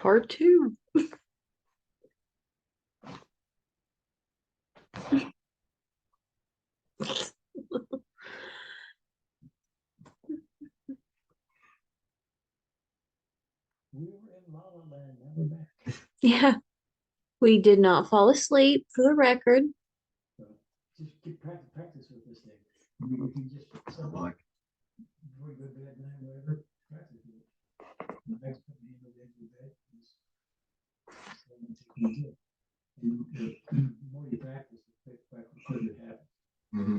Part two. We were in La La Land. Now we're back. Yeah, we did not fall asleep for the record. So just get practice with this thing. You can just like before you go to bed at night, whatever. Practice with it. The next put me in the edge of the bed. And the more you practice, the quicker it happens. Mm-hmm.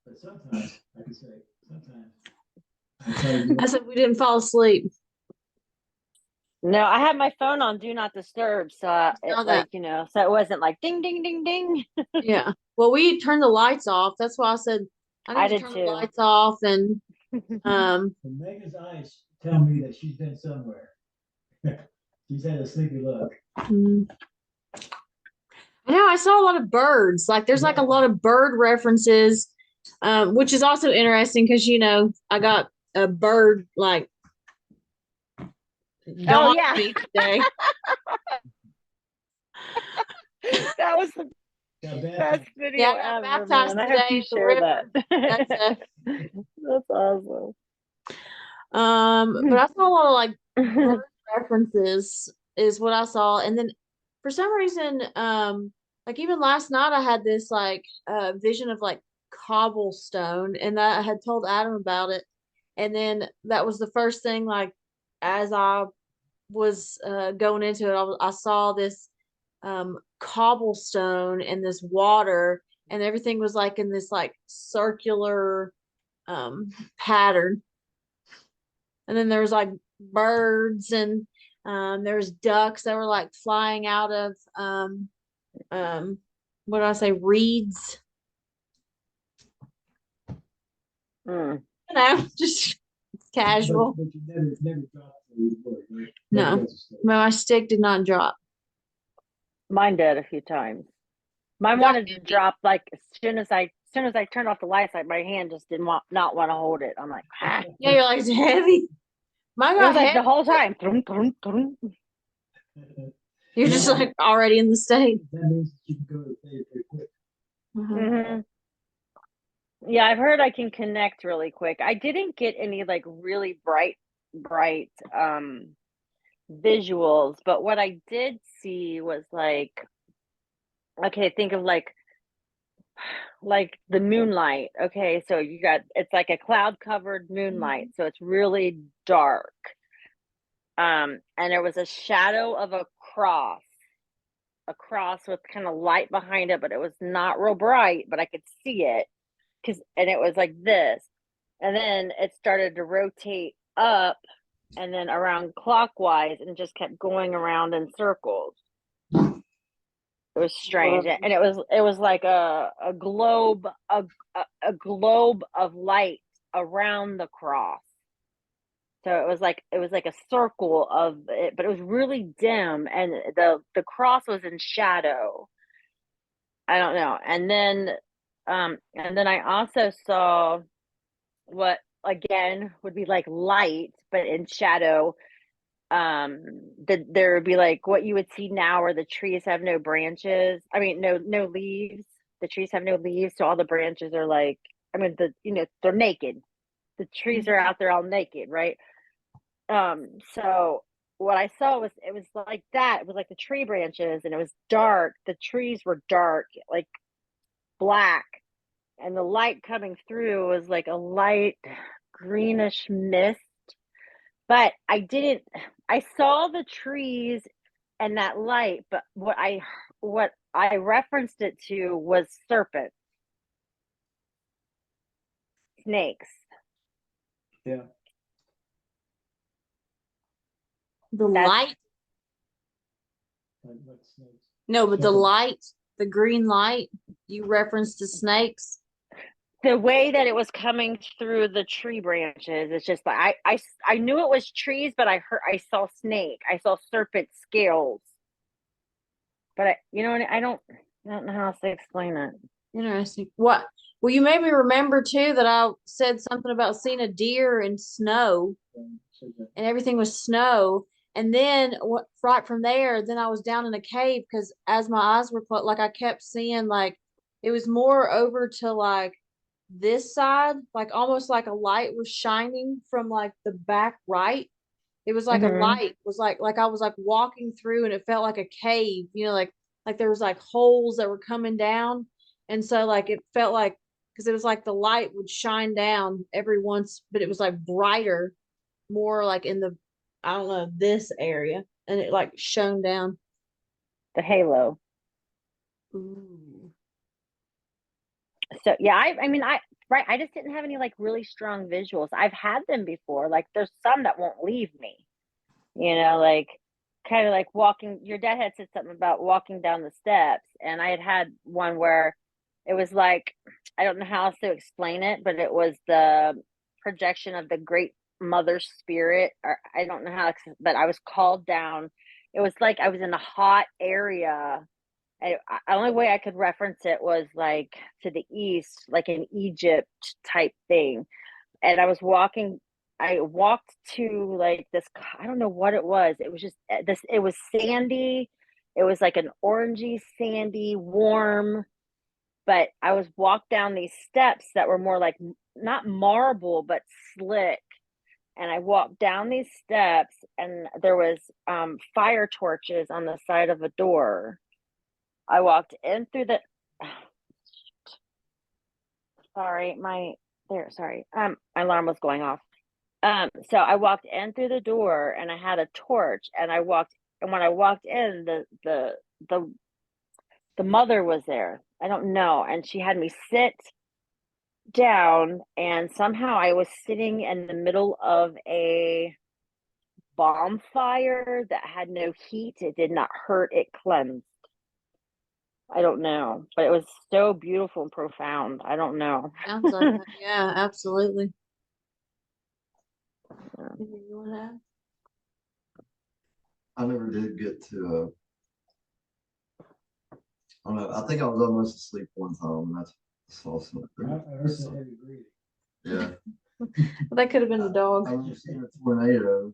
But sometimes I can say sometimes I said we didn't fall asleep. No, I had my phone on Do Not Disturb, so that. so it wasn't like ding, ding, ding, ding. Yeah. Well, we turned the lights off. That's why I said I need to turn the lights off. And Megan's eyes tell me that she's been somewhere. She's had a sleepy look. I know I saw a lot of birds. Like there's like a lot of bird references, which is also interesting because I got a bird like. Oh yeah, today. That was the best video ever. Man. I hope you share that. That's awesome. But I saw a lot of like bird references is what I saw, and then for some reason, like even last night I had this like vision of like cobblestone, and I had told Adam about it, and then that was the first thing like as I was going into it, I saw this cobblestone and this water, and everything was like in this like circular pattern. And then there was like birds, and there was ducks that were like flying out of what do I say, reeds. Just casual. But you never dropped the word, right? No, my stick did not drop. Mine did a few times. Mine wanted to drop like as soon as I turned off the lights, like my hand just did not want to hold it. I'm like, ah. Yeah, you're like, it's heavy. Mine got like the whole time. You're just like already in the state. That means you can go to bed pretty quick. Mm-hmm. Yeah, I've heard I can connect really quick. I didn't get any like really bright visuals, but what I did see was like, okay, think of like the moonlight. Okay, so it's like a cloud covered moonlight, so it's really dark. And there was a shadow of a cross with kind of light behind it, but it was not real bright, but I could see it and it was like this, and then it started to rotate up and then around clockwise and just kept going around in circles. It was strange, and it was like a globe of light around the cross. So it was like a circle of it, but it was really dim, and the cross was in shadow. I don't know. And then I also saw what again would be like light, but in shadow. There would be like what you would see now where the trees have no branches. I mean, no leaves. The trees have no leaves, so all the branches are like, I mean, they're naked. The trees are out there all naked, right? So what I saw was it was like that. It was like the tree branches, and it was dark. The trees were dark, like black, and the light coming through was like a light greenish mist. But I saw the trees and that light, but what I referenced it to was serpents, snakes. Yeah. The light? Like snakes. No, but the light, the green light, you referenced the snakes. The way that it was coming through the tree branches, it's just like I knew it was trees, but I saw snake, I saw serpent scales. But I don't know how else to explain it. Interesting. What? Well, you made me remember too that I said something about seeing a deer in snow, and everything was snow. And then what right from there, then I was down in a cave because as my eyes were like I kept seeing like it was more over to like this side, like almost like a light was shining from like the back right. It was like a Mm-hmm. light was like I was like walking through and it felt like a cave, like there was like holes that were coming down. And so like it felt like because it was like the light would shine down every once, but it was like brighter, more like in the I don't know, this area. And it like shone down. The halo. Ooh. So yeah, I mean right, I just didn't have any like really strong visuals. I've had them before. Like there's some that won't leave me. Like kind of like walking. Your dad had said something about walking down the steps, and I had one where it was like I don't know how else to explain it, but it was the projection of the great mother spirit, or I don't know how, but I was called down. It was like I was in a hot area. The only way I could reference it was like to the east, like an Egypt type thing. And I walked to like this, I don't know what it was. It was just this, it was sandy. It was like an orangey, sandy, warm, but I was walked down these steps that were more like not marble, but slick. And I walked down these steps and there was fire torches on the side of a door. I walked in through the sorry, my alarm was going off. So I walked in through the door and I had a torch and when I walked in, the the mother was there. I don't know, and she had me sit down, and somehow I was sitting in the middle of a bonfire that had no heat. It did not hurt, it cleansed. I don't know, but it was so beautiful and profound. I don't know. Sounds like that. Yeah, absolutely. Anything you want to add? I never did get to. I don't know. I think I was almost asleep one time, and I saw I something. heard some heavy breathing. Yeah, Well, that could have been the I dog. remember seeing a tornado.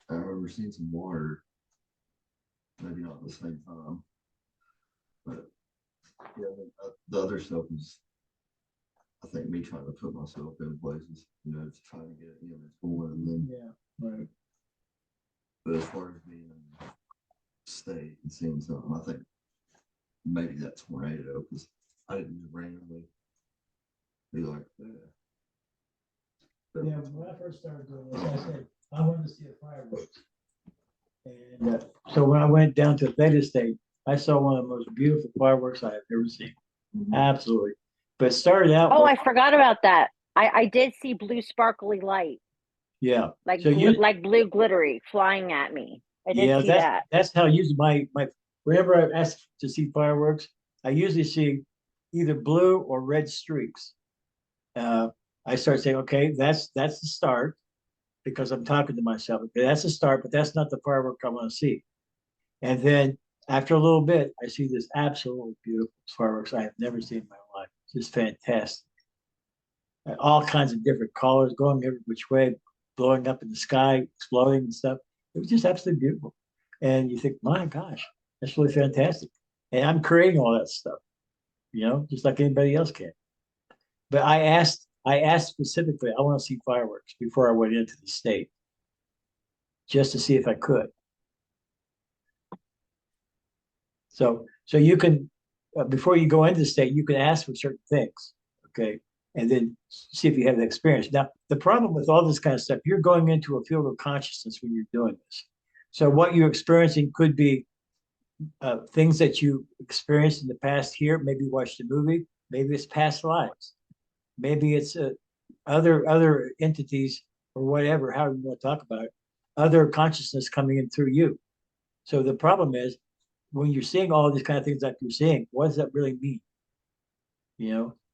I remember seeing some water. Maybe not at the same time, but yeah, the other stuff was. I think me trying to put myself in places, to try to get an image going, and then. Yeah, right. But as far as being in the state and seeing something, I think maybe that tornado because I didn't just randomly be like, yeah. Yeah, when I first started doing this, I said, I wanted to see the fireworks. And so when I went down to Theta State, I saw one of the most beautiful fireworks I have ever seen. Absolutely. But it started out Oh, with, I forgot about that. I did see blue sparkly light, yeah. like So you, like blue glittery flying at me. I did yeah, see that. that's how I use my whenever I ask to see fireworks, I usually see either blue or red streaks. Uh, I start saying, okay, that's the start because I'm talking to myself. Okay, that's a start, but that's not the firework I want to see. And then after a little bit, I see this absolutely beautiful fireworks I have never seen in my life. Just fantastic. All kinds of different colors going every which way, blowing up in the sky, exploding and stuff. It was just absolutely beautiful. And you think, my gosh, that's really fantastic. And I'm creating all that stuff, just like anybody else can. But I asked specifically, I want to see fireworks before I went into the state, just to see if I could. So you can, before you go into the state, you can ask for certain things, okay, and then see if you have the experience. Now, the problem with all this kind of stuff, you're going into a field of consciousness when you're doing this. So what you're experiencing could be things that you experienced in the past here. Maybe you watched a movie. Maybe it's past lives. Maybe it's other entities or whatever, however you want to talk about it, other consciousness coming in through you. So the problem is when you're seeing all these kind of things like you're seeing, what does that really mean?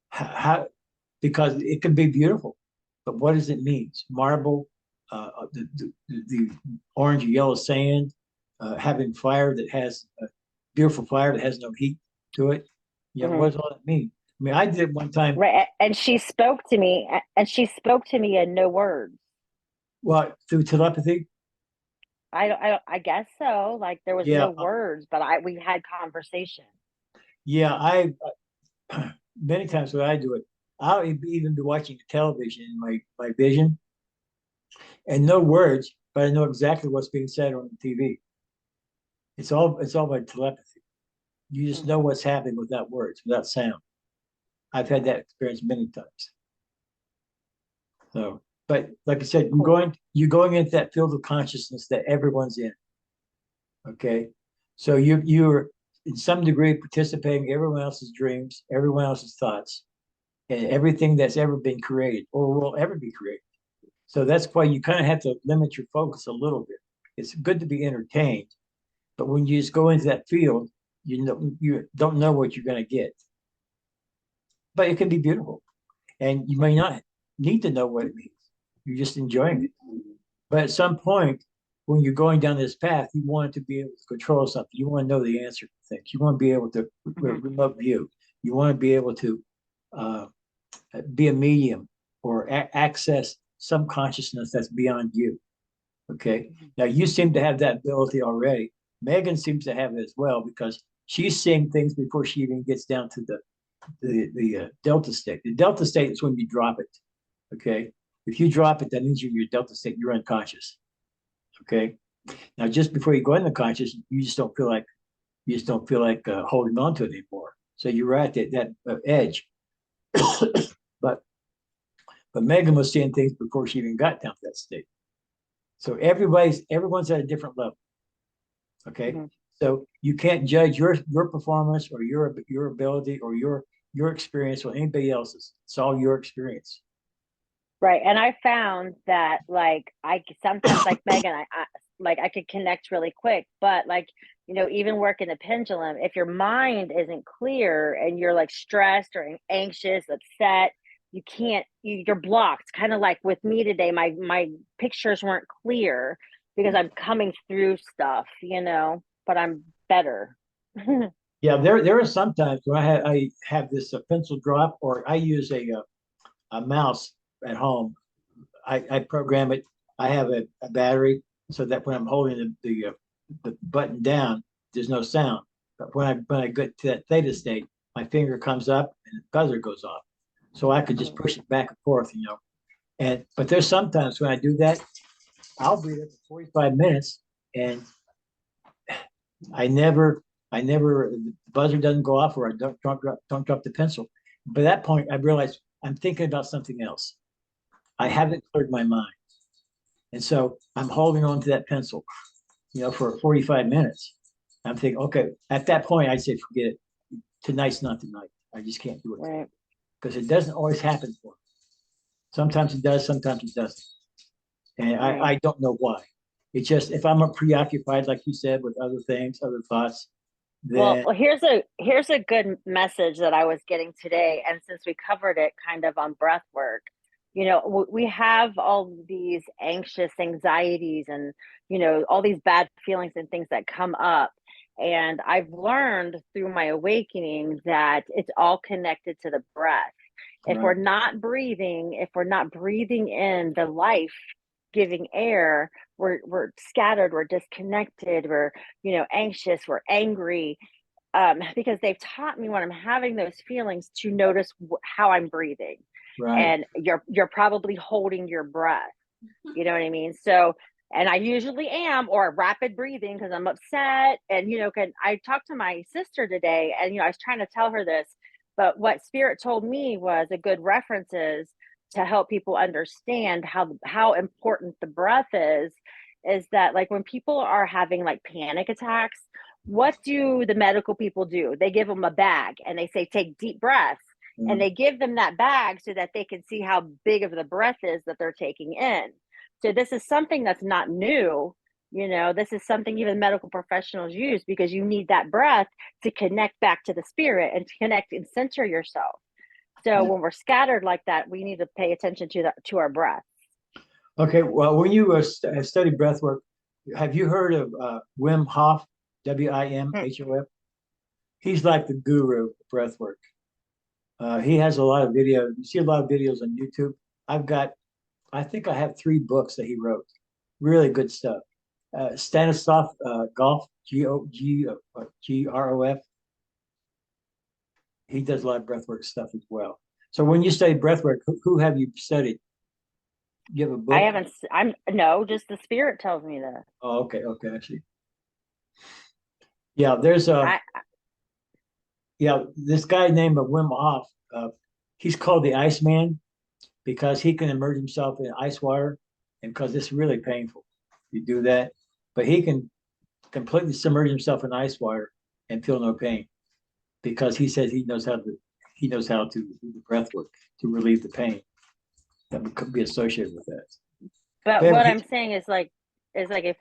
How because it can be beautiful, but what does it mean? It's marble, the orange or yellow sand, having fire that has beautiful fire that has no heat to it. What does all that mean? I mean, I did one time. Right. And she spoke to me in no words. Well, through telepathy. I guess so. Like there was Yeah, no words, but we had conversation. yeah. I many times when I do it, I'll even be watching television in my vision, and no words, but I know exactly what's being said on the TV. It's all by telepathy. You just know what's happening without words, without sound. I've had that experience many times. So, but like I said, Cool. you're going into that field of consciousness that everyone's in. Okay, so you're in some degree participating in everyone else's dreams, everyone else's thoughts, and everything that's ever been created or will ever be created. So that's why you kind of have to limit your focus a little bit. It's good to be entertained, but when you just go into that field, you don't know what you're going to get. But it can be beautiful, and you may not need to know what it means. You're just enjoying it. But at some point, when you're going down this path, you want to be able to control something. You want to know the answer to things. You want to be able to remote view. You want to be able to uh, be a medium or access some consciousness that's beyond you. Okay. Now you seem to have that ability already. Megan seems to have it as well because she's seeing things before she even gets down to the delta state. The delta state is when you drop it. Okay. If you drop it, that means you're in your delta state. You're unconscious. Okay. Now, just before you go into conscious, you just don't feel like holding on to it anymore. So you're at that edge. but but Megan was seeing things before she even got down to that state. So everyone's at a different level. Okay. Mm-hmm. So you can't judge your performance or your ability or your experience or anybody else's. It's all your experience. Right. And I found that like I sometimes like Megan, I like I could connect really quick, but like, even working the pendulum, if your mind isn't clear and you're like stressed or anxious, upset, you can't you're blocked. Kind of like with me today, my pictures weren't clear because I'm coming through stuff, but I'm better. Yeah, there are sometimes when I have this pencil drop or I use a mouse at home. I program it. I have a battery so that when I'm holding the button down, there's no sound. But when I get to that theta state, my finger comes up and the buzzer goes off. So I could just push it back and forth. But there's sometimes when I do that, I'll be there for 45 minutes and I never the buzzer doesn't go off or I don't drop the pencil. By that point, I realize I'm thinking about something else. I haven't cleared my mind. And so I'm holding on to that pencil, for 45 minutes. I'm thinking, okay, at that point, I'd say, forget it. Tonight's not the night. I just can't do it. Right. Because it doesn't always happen for me. Sometimes it does, sometimes it doesn't. And I don't know why. It's just if I'm preoccupied, like you said, with other things, other thoughts, then Well, here's a good message that I was getting today, and since we covered it kind of on breath work, we have all these anxious anxieties and all these bad feelings and things that come up, and I've learned through my awakening that it's all connected to the breath. If we're right, not breathing, if we're not breathing in the life giving air, we're scattered, we're disconnected, we're anxious, we're angry, because they've taught me when I'm having those feelings to notice how I'm breathing, right. and you're probably holding your breath. You know what I mean? So, and I usually am, or rapid breathing because I'm upset. And I talked to my sister today, and I was trying to tell her this, but what Spirit told me was a good reference is to help people understand how important the breath is that like when people are having like panic attacks, what do the medical people do? They give them a bag and they say take deep breaths, and Mm. they give them that bag so that they can see how big of the breath is that they're taking in. So this is something that's not new. This is something even medical professionals use because you need that breath to connect back to the spirit and to connect and center yourself. So Yeah. when we're scattered like that, we need to pay attention to our breath. Okay. Well, when you study breath work, have you heard of Wim Hof, Wimhof? He's like the guru of breath work. He has a lot of videos. You see a lot of videos on YouTube. I think I have 3 books that he wrote. Really good stuff. Stanislav Golf, Grof. He does a lot of breathwork stuff as well. So when you study breathwork, who have you studied? You have a book? I haven't, I'm, no, just the spirit tells me that. Oh, okay, I see. Yeah, there's a this guy named Wim Hof. He's called the Iceman because he can immerse himself in ice water, and because it's really painful, you do that. But he can completely submerge himself in ice water and feel no pain because he says he knows how to do the breath work to relieve the pain that could be associated with that. But But what he- I'm saying is like if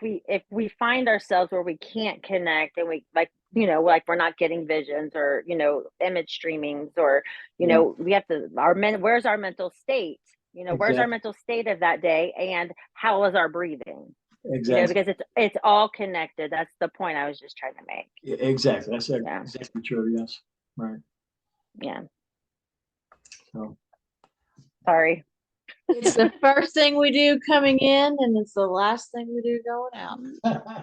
we find ourselves where we can't connect and we like, you know, like we're not getting visions or, you know, image streamings or, you Yeah. know, we have to where's our mental state? You know, where's our Exactly. mental state of that day and how is our breathing? You know, Exactly. because it's all connected. That's the point I was just trying to make. Exactly. That's Yeah. exactly true. Yes. Right. Yeah. So Sorry. It's the first thing we do coming in, and it's the last thing we do going out.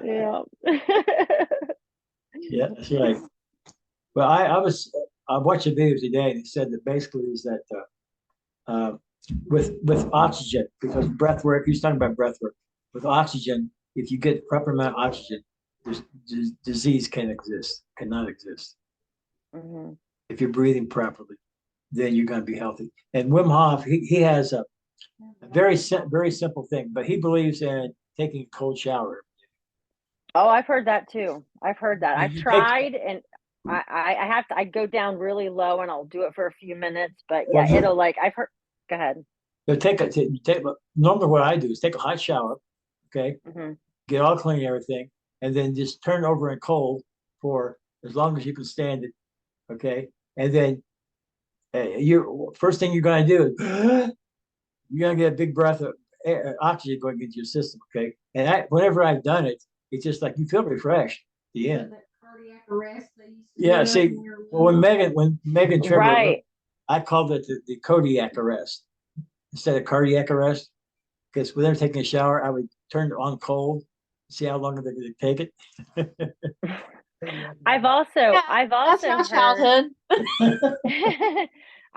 Yeah. yeah, that's right. Well, I watched a video today and it said that basically is that with oxygen, because breath work, he's talking about breath work. With oxygen, if you get proper amount of oxygen, disease cannot exist. Hmm. If you're breathing properly, then you're going to be healthy. And Wim Hof, he has a very simple thing, but he believes in taking a cold shower. Oh, I've heard that too. I've heard that. I've You take- tried and I have to, I go down really low and I'll do it for a few minutes, but Well, yeah, you- it'll like, I've heard, go ahead. Normally what I do is take a hot shower, okay, Hmm. get all clean and everything, and then just turn it over in cold for as long as you can stand it, okay, and then you first thing you're going to do is you're going to get a big breath of oxygen going into your system, okay, and whenever I've done it, it's just like you feel refreshed at the end. Cardiac arrest. Yeah, see, well, when Megan Trevor, Right. I called it the Kodiak arrest instead of cardiac arrest. Because when they're taking a shower, I would turn it on cold, see how long they're going to take it. I've also That's my heard, childhood.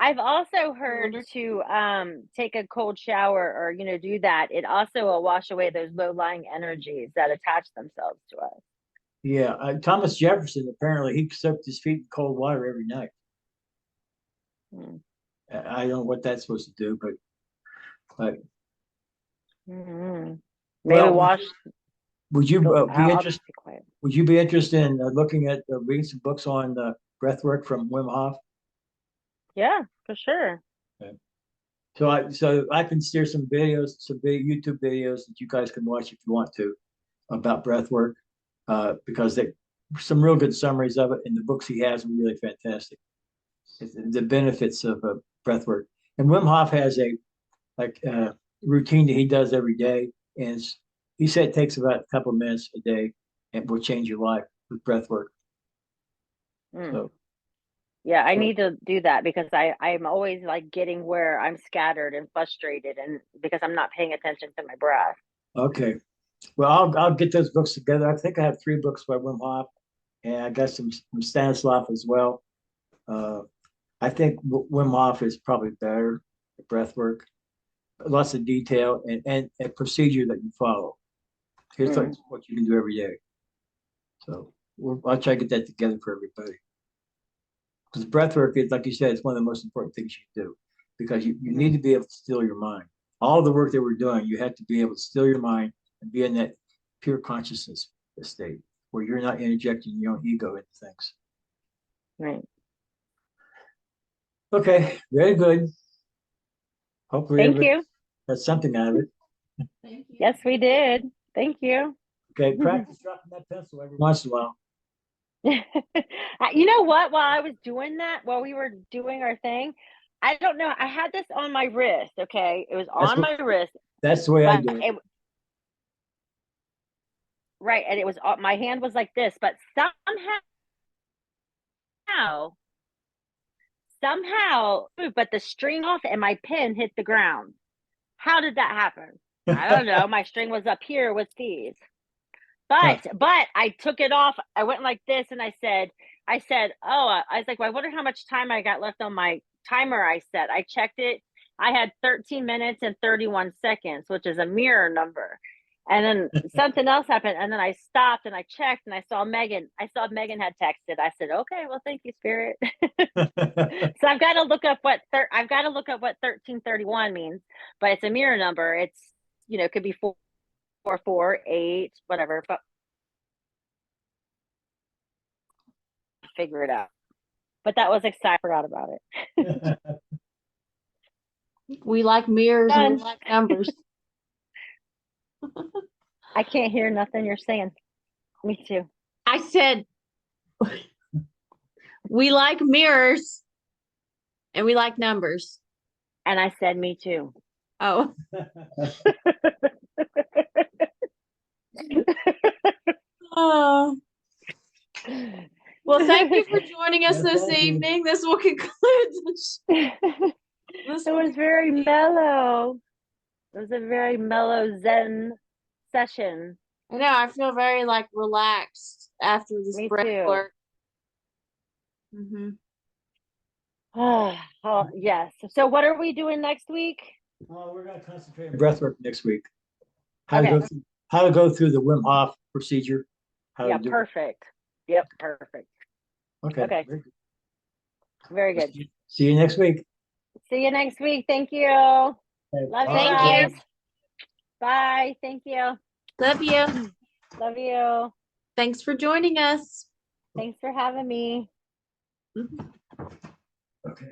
I've also heard Wonder- to take a cold shower or, you know, do that. It also will wash away those low-lying energies that attach themselves to us. Yeah, Thomas Jefferson apparently he soaked his feet in cold water every night. Hmm. I don't know what that's supposed to do, but Mhm. Maybe well, wash. would you I'll be just interested? be quiet. Would you be interested in looking at reading some books on breath work from Wim Hof? Yeah, for sure. So I can steer some videos, some big YouTube videos that you guys can watch if you want to about breath work, because they some real good summaries of it, and the books he has are really fantastic. The benefits of breath work, and Wim Hof has a routine that he does every day, and he said it takes about a couple of minutes a day, and will change your life with breath work. Mm. So Yeah, I So- need to do that because I'm always like getting where I'm scattered and frustrated and because I'm not paying attention to my breath. okay, well I'll get those books together. I think I have 3 books by Wim Hof, and I got some from Stanislav as well. I think Wim Hof is probably better at breath work, lots of detail and a procedure that you follow. Here's what you can do every day. So I'll try to get that together for everybody. Because breath work is, like you said, it's one of the most important things you can do because you need to be able to still your mind. All the work that we're doing, you have to be able to still your mind and be in that pure consciousness state where you're not interjecting your own ego into things. Right. Okay, very good. Hopefully Thank everybody you. got something out of it. Thank you. Yes, we did. Thank you. Okay, practice dropping that pencil every once in a while. You know what? While I was doing that, while we were doing our thing, I don't know. I had this on my wrist. Okay, it was on my wrist, That's the way I but do it. right, and it was my hand was like this, but somehow, but the string off and my pen hit the ground. How did that happen? I don't know. My string was up here with these. But I took it off. I went like this and I said, oh, I was like, well, I wonder how much time I got left on my timer I set. I checked it. I had 13 minutes and 31 seconds, which is a mirror number. And then something else happened. And then I stopped and I checked and I saw Megan. I saw Megan had texted. I said, okay, well, thank you, Spirit. So I've got to look up what 1331 means, but it's a mirror number. It's, it could be 4, 4, 8, whatever, but figure it out. But that was exciting. I forgot about it. We like mirrors and we Done. like numbers. I can't hear nothing you're saying. Me too. I said we like mirrors and we like numbers. And I said, me too. Oh, oh. Well, thank you for joining us Yes, this thank you. evening. This will conclude this. It was very mellow. It was a very mellow Zen session. I know, I feel very like relaxed after this Me breath too. work. Mm-hmm. Oh, yes. So what are we doing next week? Oh, we're gonna concentrate on breath work next week. How Okay. to go through the Wim Hof procedure. How Yeah, to do it. perfect. Yep, perfect. Okay. Okay. very good. Very good. See you next week. See you next week. Thank you. Okay, Love you Thank guys. you. Bye. Thank you. Love you. Love you. Thanks for joining us. Thanks for having me. Mhm. Okay.